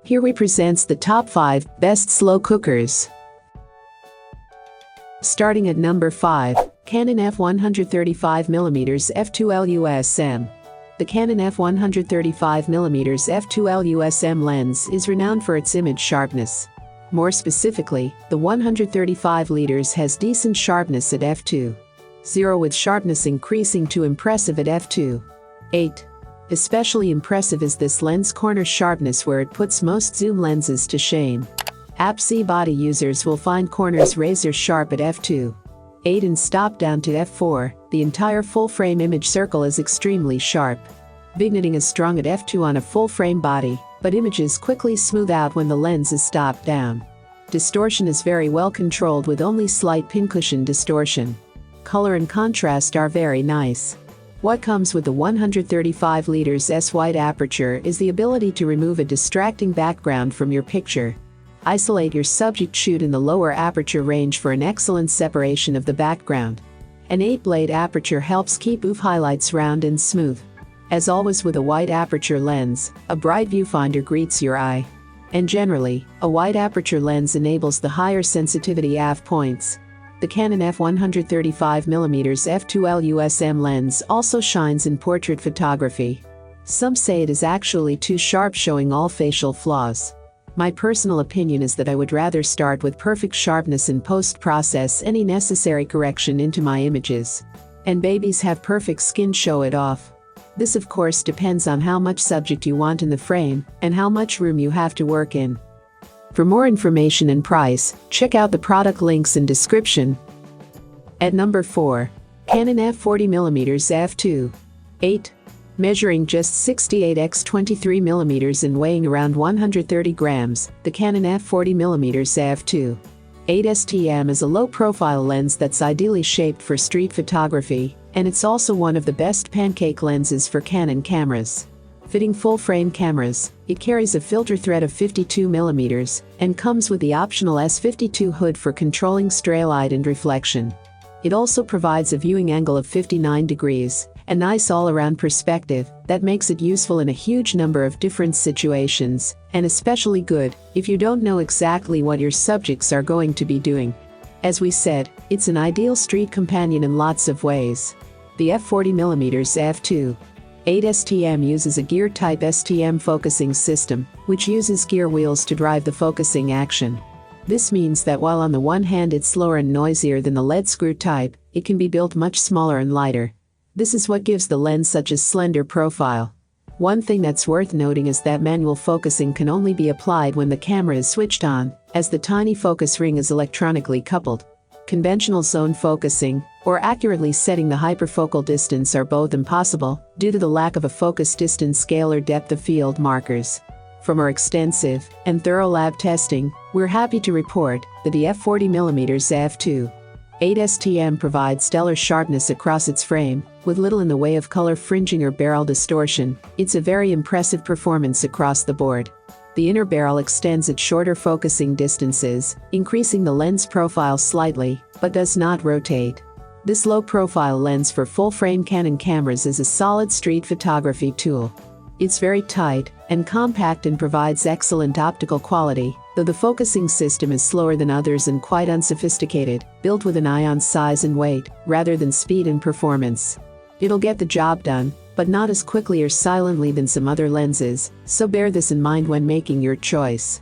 Here we presents the top 5 best slow cookers. Starting at number 5, Canon f135mm f2.LUSM. The Canon f135mm f2.LUSM lens is renowned for its image sharpness. More specifically, the 135mm has decent sharpness at f2.0 with sharpness increasing to impressive at f2.8. Especially impressive is this lens corner sharpness where it puts most zoom lenses to shame. APS-C body users will find corners razor sharp at f2.8 and stop down to f4. The entire full-frame image circle is extremely sharp. Vignetting is strong at f2 on a full-frame body, but images quickly smooth out when the lens is stopped down. Distortion is very well controlled with only slight pincushion distortion. Color and contrast are very nice. What comes with the 135mm S wide aperture is the ability to remove a distracting background from your picture. Isolate your subject shoot in the lower aperture range for an excellent separation of the background. An 8-blade aperture helps keep OOF highlights round and smooth. As always with a wide aperture lens, a bright viewfinder greets your eye. And generally, a wide aperture lens enables the higher sensitivity AF points. The Canon f135mm f2.LUSM lens also shines in portrait photography. Some say it is actually too sharp, showing all facial flaws. My personal opinion is that I would rather start with perfect sharpness and post-process any necessary correction into my images. And babies have perfect skin, show it off. This of course depends on how much subject you want in the frame and how much room you have to work in. For more information and price, check out the product links in description. At number 4, Canon f40mm f2.8. Measuring just 68x23mm and weighing around 130 grams, the Canon f40mm f2.8 STM is a low-profile lens that's ideally shaped for street photography, and it's also one of the best pancake lenses for Canon cameras. Fitting full-frame cameras, it carries a filter thread of 52mm and comes with the optional S52 hood for controlling stray light and reflection. It also provides a viewing angle of 59 degrees, a nice all-around perspective that makes it useful in a huge number of different situations, and especially good if you don't know exactly what your subjects are going to be doing. As we said, it's an ideal street companion in lots of ways. The f40mm f2.8 STM uses a gear-type STM focusing system, which uses gear wheels to drive the focusing action. This means that while on the one hand it's slower and noisier than the lead screw type, it can be built much smaller and lighter. This is what gives the lens such a slender profile. One thing that's worth noting is that manual focusing can only be applied when the camera is switched on, as the tiny focus ring is electronically coupled. Conventional zone focusing, or accurately setting the hyperfocal distance, are both impossible due to the lack of a focus distance scale or depth of field markers. From our extensive and thorough lab testing, we're happy to report that the f40mm f2.8 STM provides stellar sharpness across its frame, with little in the way of color fringing or barrel distortion. It's a very impressive performance across the board. The inner barrel extends at shorter focusing distances, increasing the lens profile slightly, but does not rotate. This low-profile lens for full-frame Canon cameras is a solid street photography tool. It's very tight and compact and provides excellent optical quality, though the focusing system is slower than others and quite unsophisticated, built with an eye on size and weight, rather than speed and performance. It'll get the job done, but not as quickly or silently than some other lenses, so bear this in mind when making your choice.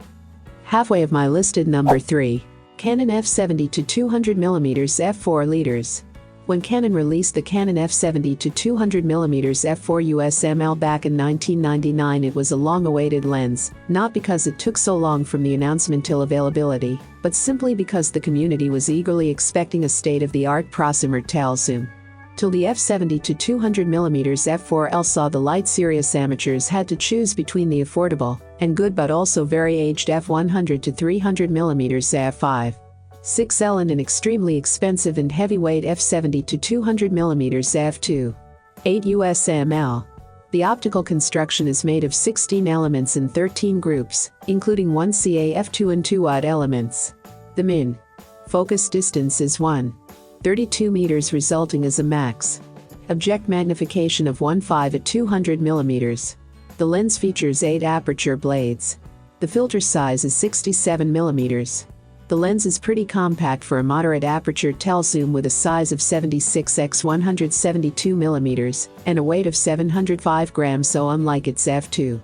Halfway of my listed number 3, Canon f70-200mm f4 liters. When Canon released the Canon f70-200mm f4 USML back in 1999, it was a long-awaited lens, not because it took so long from the announcement till availability, but simply because the community was eagerly expecting a state-of-the-art prosumer telezoom. Till the f70-200mm f4L saw the light, serious amateurs had to choose between the affordable and good but also very aged f100-300mm f5. 6L and an extremely expensive and heavyweight f70-200mm f2.8 USML. The optical construction is made of 16 elements in 13 groups, including one CA f2 and 2 odd elements. The min focus distance is 1.32 meters, resulting as a max object magnification of 1.5 at 200 millimeters. The lens features 8 aperture blades. The filter size is 67mm. The lens is pretty compact for a moderate aperture telezoom with a size of 76x172mm and a weight of 705 grams, so unlike its f2.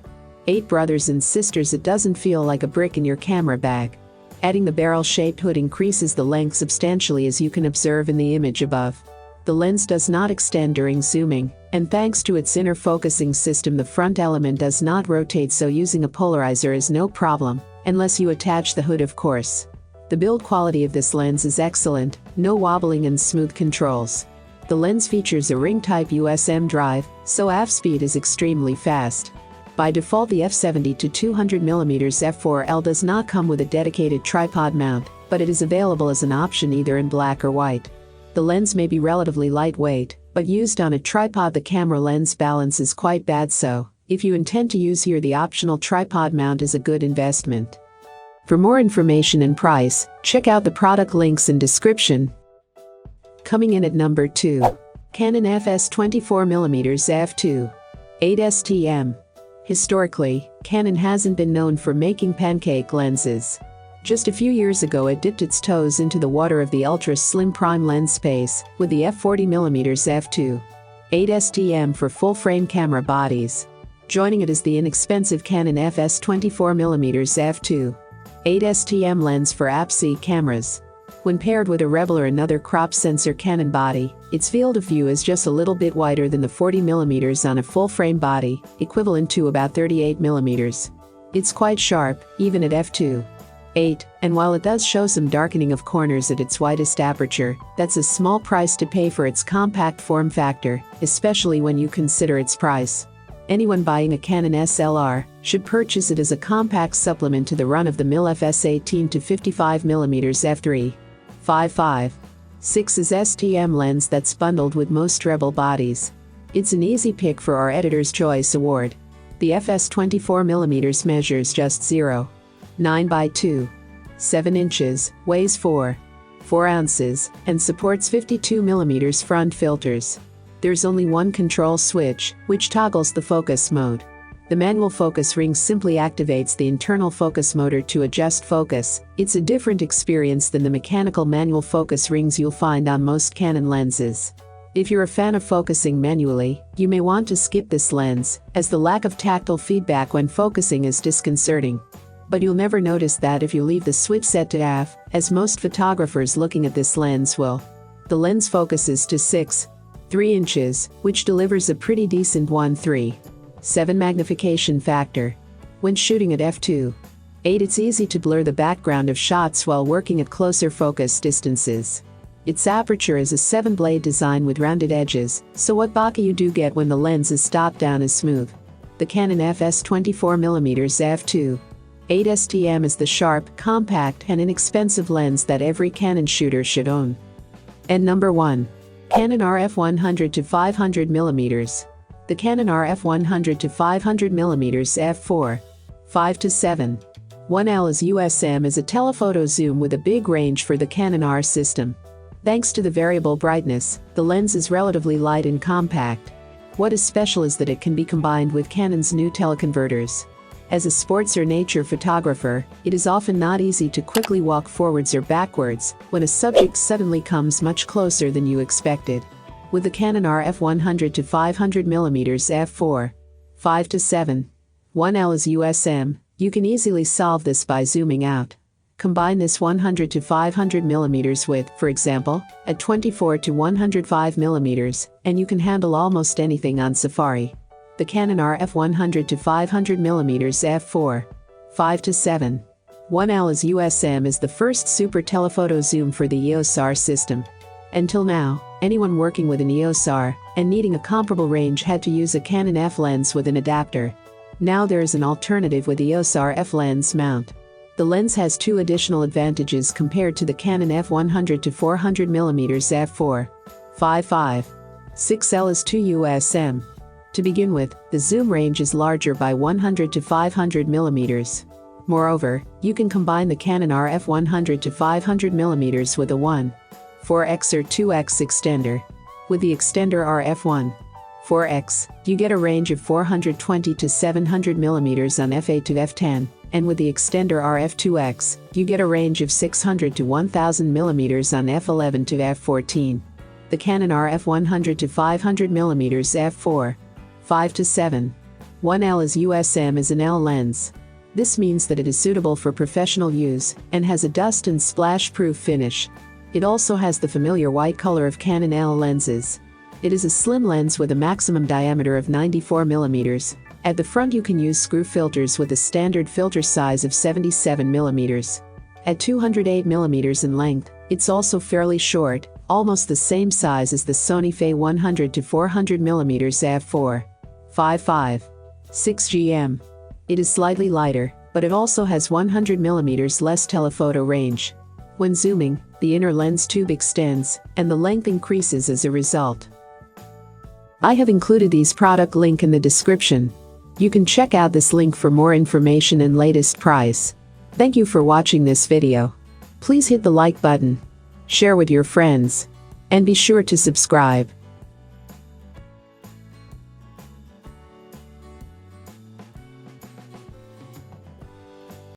8 brothers and sisters, it doesn't feel like a brick in your camera bag. Adding the barrel-shaped hood increases the length substantially, as you can observe in the image above. The lens does not extend during zooming, and thanks to its inner focusing system, the front element does not rotate, so using a polarizer is no problem, unless you attach the hood, of course. The build quality of this lens is excellent, no wobbling and smooth controls. The lens features a ring-type USM drive, so f-speed is extremely fast. By default, the f70 to 200mm f4L does not come with a dedicated tripod mount, but it is available as an option either in black or white. The lens may be relatively lightweight, but used on a tripod the camera lens balance is quite bad, so if you intend to use here, the optional tripod mount is a good investment. For more information and price, check out the product links in description. Coming in at number 2. Canon EF S 24mm f2. 8 STM. Historically, Canon hasn't been known for making pancake lenses. Just a few years ago, it dipped its toes into the water of the ultra-slim prime lens space with the f40mm f2. 8 STM for full-frame camera bodies. Joining it is the inexpensive Canon EF S 24mm f2. 8 STM lens for APS-C cameras. When paired with a Rebel or another crop sensor Canon body, its field of view is just a little bit wider than the 40mm on a full-frame body, equivalent to about 38mm. It's quite sharp, even at f2. 8, and while it does show some darkening of corners at its widest aperture, that's a small price to pay for its compact form factor, especially when you consider its price. Anyone buying a Canon SLR should purchase it as a compact supplement to the run-of-the-mill FS 18 to 55mm f3. 5.5. 6 is STM lens that's bundled with most Rebel bodies. It's an easy pick for our Editor's Choice Award. The FS 24mm measures just 0.9 by 2.7 inches, weighs 4 ounces, and supports 52mm front filters. There's only one control switch, which toggles the focus mode. The manual focus ring simply activates the internal focus motor to adjust focus. It's a different experience than the mechanical manual focus rings you'll find on most Canon lenses. If you're a fan of focusing manually, you may want to skip this lens, as the lack of tactile feedback when focusing is disconcerting. But you'll never notice that if you leave the switch set to AF, as most photographers looking at this lens will. The lens focuses to 6.3 inches, which delivers a pretty decent 1.37 magnification factor. When shooting at f2.8, it's easy to blur the background of shots while working at closer focus distances. Its aperture is a 7-blade design with rounded edges, so what bokeh you do get when the lens is stopped down is smooth. The Canon EF S 24mm f2. 8 STM is the sharp, compact, and inexpensive lens that every Canon shooter should own. And number 1. Canon RF 100 to 500mm. The Canon RF 100 to 500mm f4. 5 to 7. 1L is USM is a telephoto zoom with a big range for the Canon R system. Thanks to the variable brightness, the lens is relatively light and compact. What is special is that it can be combined with Canon's new teleconverters. As a sports or nature photographer, it is often not easy to quickly walk forwards or backwards when a subject suddenly comes much closer than you expected. With the Canon RF 100 to 500mm f4. 5 to 7. 1L is USM, you can easily solve this by zooming out. Combine this 100 to 500mm with, for example, a 24 to 105mm, and you can handle almost anything on Safari. The Canon RF 100 to 500mm f4. 5 to 7. 1L is USM is the first super telephoto zoom for the EOS R system. Until now, anyone working with an EOS R and needing a comparable range had to use a Canon F lens with an adapter. Now there is an alternative with EOS R F lens mount. The lens has 2 additional advantages compared to the Canon F 100 to 400mm f4. 5.5. 6L is 2 USM. To begin with, the zoom range is larger by 100 to 500mm. Moreover, you can combine the Canon RF 100 to 500mm with a 1.4x or 2x extender. With the extender RF 1.4x, you get a range of 420 to 700mm on f8 to f10. and with the extender RF2X, you get a range of 600 to 1000 mm on f11 to f14. The Canon RF 100 to 500 mm f4, 5 to 7. 1L is USM is an L lens. This means that it is suitable for professional use and has a dust and splash-proof finish. It also has the familiar white color of Canon L lenses. It is a slim lens with a maximum diameter of 94 mm. At the front you can use screw filters with a standard filter size of 77 mm. At 208 mm in length, it's also fairly short, almost the same size as the Sony FE 100 to 400 mm f4, 5.5, 6 gm. It is slightly lighter, but it also has 100 mm less telephoto range. When zooming, the inner lens tube extends, and the length increases as a result. I have included these product link in the description. You can check out this link for more information and latest price. Thank you for watching this video. Please hit the like button, share with your friends, and be sure to subscribe.